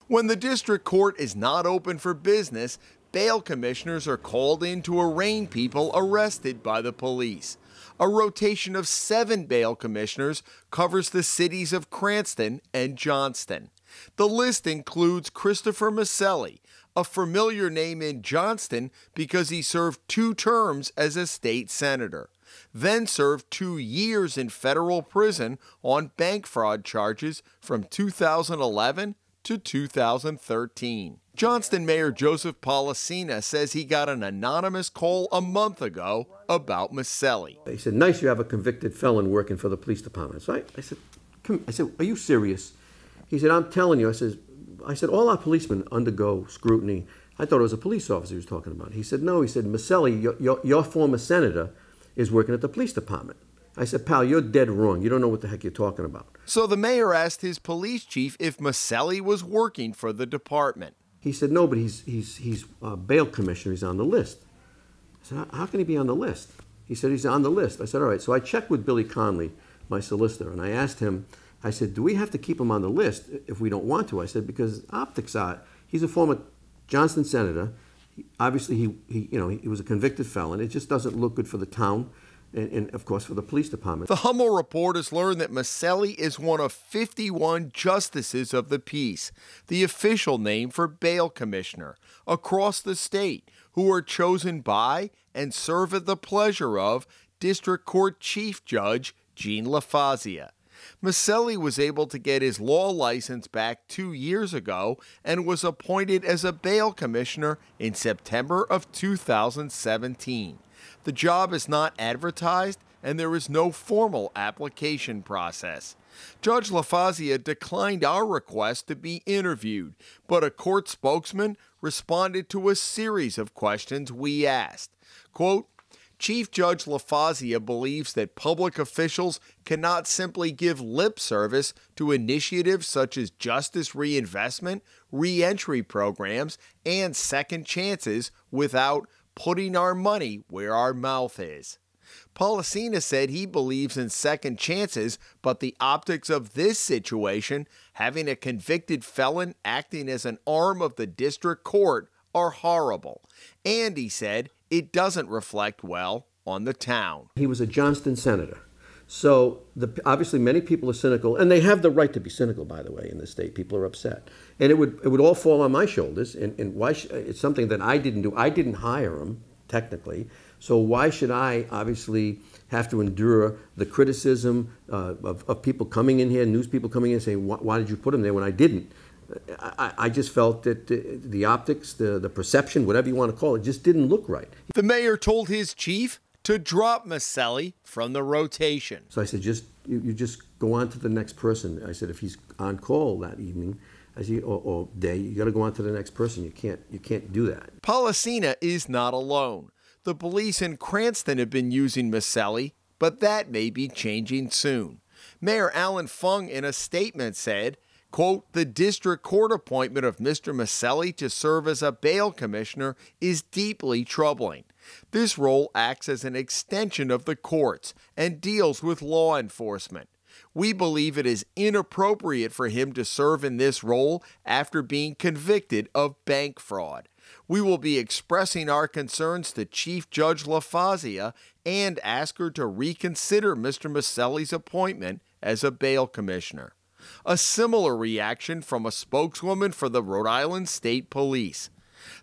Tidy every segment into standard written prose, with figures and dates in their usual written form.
When the district court is not open for business, bail commissioners are called in to arraign people arrested by the police. A rotation of 7 bail commissioners covers the cities of Cranston and Johnston. The list includes Christopher Maselli, a familiar name in Johnston because he served 2 terms as a state senator, then served 2 years in federal prison on bank fraud charges from 2011 to 2013. Johnston Mayor Joseph Policina says he got an anonymous call a month ago about Maselli. He said, "Nice, you have a convicted felon working for the police department." So I said, "Are you serious?" He said, "I'm telling you." I said, "All our policemen undergo scrutiny." I thought it was a police officer he was talking about. He said, "No." He said, "Maselli, your former senator, is working at the police department." I said, "Pal, you're dead wrong. You don't know what the heck you're talking about." So the mayor asked his police chief if Maselli was working for the department. He said, "No, but he's a bail commissioner. He's on the list." I said, "How can he be on the list?" He said, "He's on the list." I said, "All right." So I checked with Billy Conley, my solicitor, and I asked him, I said, "Do we have to keep him on the list if we don't want to?" I said, "Because optics are, he's a former Johnston senator. Obviously, he was a convicted felon. It just doesn't look good for the town and of course, for the police department." The Hummel Report has learned that Maselli is one of 51 justices of the peace, the official name for bail commissioner, across the state, who are chosen by and serve at the pleasure of District Court Chief Judge Jean LaFazia. Maselli was able to get his law license back 2 years ago and was appointed as a bail commissioner in September of 2017. The job is not advertised and there is no formal application process. Judge LaFazia declined our request to be interviewed, but a court spokesman responded to a series of questions we asked. Quote, "Chief Judge LaFazia believes that public officials cannot simply give lip service to initiatives such as justice reinvestment, reentry programs, and second chances without putting our money where our mouth is." Policina said he believes in second chances, but the optics of this situation, having a convicted felon acting as an arm of the district court, are horrible. And he said it doesn't reflect well on the town. He was a Johnston senator. So obviously many people are cynical, and they have the right to be cynical, by the way, in this state. People are upset. And it would all fall on my shoulders, and why it's something that I didn't do. I didn't hire him, technically, so why should I obviously have to endure the criticism of people coming in here, news people coming in saying, why did you put him there when I didn't? I just felt that the optics, the perception, whatever you want to call it, just didn't look right. The mayor told his chief to drop Maselli from the rotation. So I said, you just go on to the next person. I said, if he's on call that evening or day, you got to go on to the next person. You can't do that. Policina is not alone. The police in Cranston have been using Maselli, but that may be changing soon. Mayor Alan Fung in a statement said, quote, "The district court appointment of Mr. Maselli to serve as a bail commissioner is deeply troubling. This role acts as an extension of the courts and deals with law enforcement. We believe it is inappropriate for him to serve in this role after being convicted of bank fraud. We will be expressing our concerns to Chief Judge LaFazia and ask her to reconsider Mr. Maselli's appointment as a bail commissioner." A similar reaction from a spokeswoman for the Rhode Island State Police.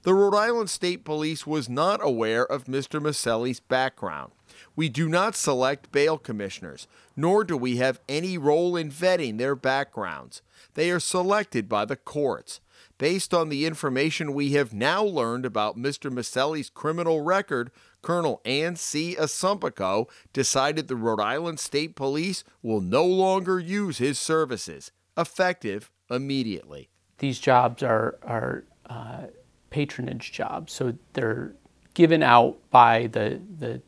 The Rhode Island State Police was not aware of Mr. Maselli's background. We do not select bail commissioners, nor do we have any role in vetting their backgrounds. They are selected by the courts. Based on the information we have now learned about Mr. Maselli's criminal record, Colonel Ann C. Asumpico decided the Rhode Island State Police will no longer use his services, effective immediately. These jobs are patronage jobs, so they're given out by the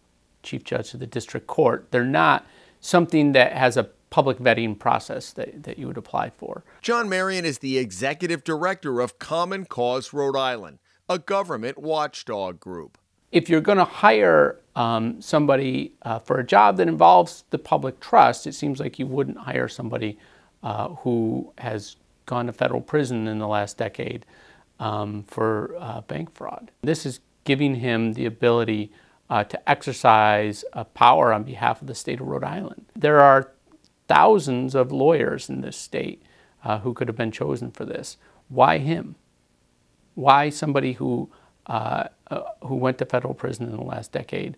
Chief Judge of the District Court. They're not something that has a public vetting process that you would apply for. John Marion is the executive director of Common Cause Rhode Island, a government watchdog group. If you're going to hire somebody for a job that involves the public trust, it seems like you wouldn't hire somebody who has gone to federal prison in the last decade for bank fraud. This is giving him the ability to exercise power on behalf of the state of Rhode Island. There are thousands of lawyers in this state who could have been chosen for this. Why him? Why somebody who went to federal prison in the last decade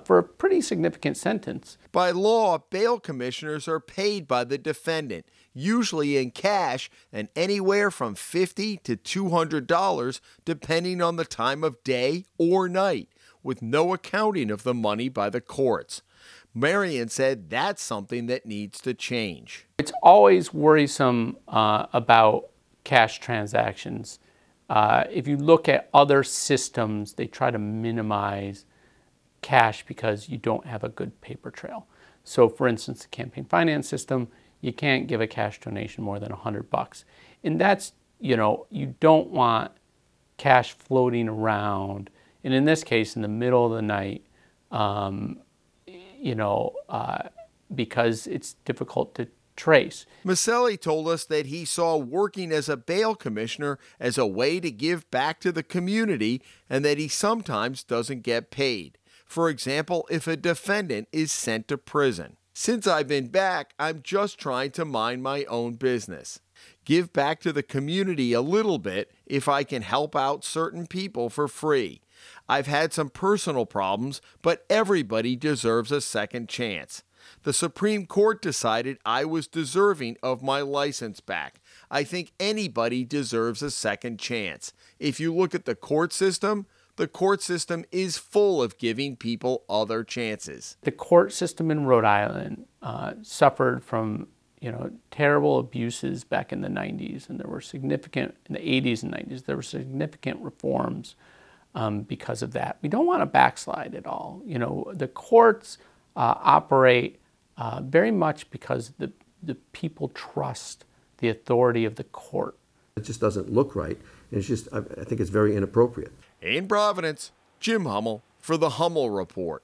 for a pretty significant sentence? By law, bail commissioners are paid by the defendant, usually in cash and anywhere from $50 to $200, depending on the time of day or night, with no accounting of the money by the courts. Marion said that's something that needs to change. It's always worrisome about cash transactions. If you look at other systems, they try to minimize cash because you don't have a good paper trail. So for instance, the campaign finance system, you can't give a cash donation more than $100. And that's, you don't want cash floating around. And in this case, in the middle of the night, because it's difficult to trace. Maselli told us that he saw working as a bail commissioner as a way to give back to the community and that he sometimes doesn't get paid. For example, if a defendant is sent to prison. Since I've been back, I'm just trying to mind my own business. Give back to the community a little bit if I can help out certain people for free. I've had some personal problems, but everybody deserves a second chance. The Supreme Court decided I was deserving of my license back. I think anybody deserves a second chance. If you look at the court system is full of giving people other chances. The court system in Rhode Island suffered from terrible abuses back in the 90s, and there were significant, in the 80s and 90s, there were significant reforms because of that. We don't want to backslide at all. The courts operate very much because the people trust the authority of the court. It just doesn't look right. And it's just, I think it's very inappropriate. In Providence, Jim Hummel for the Hummel Report.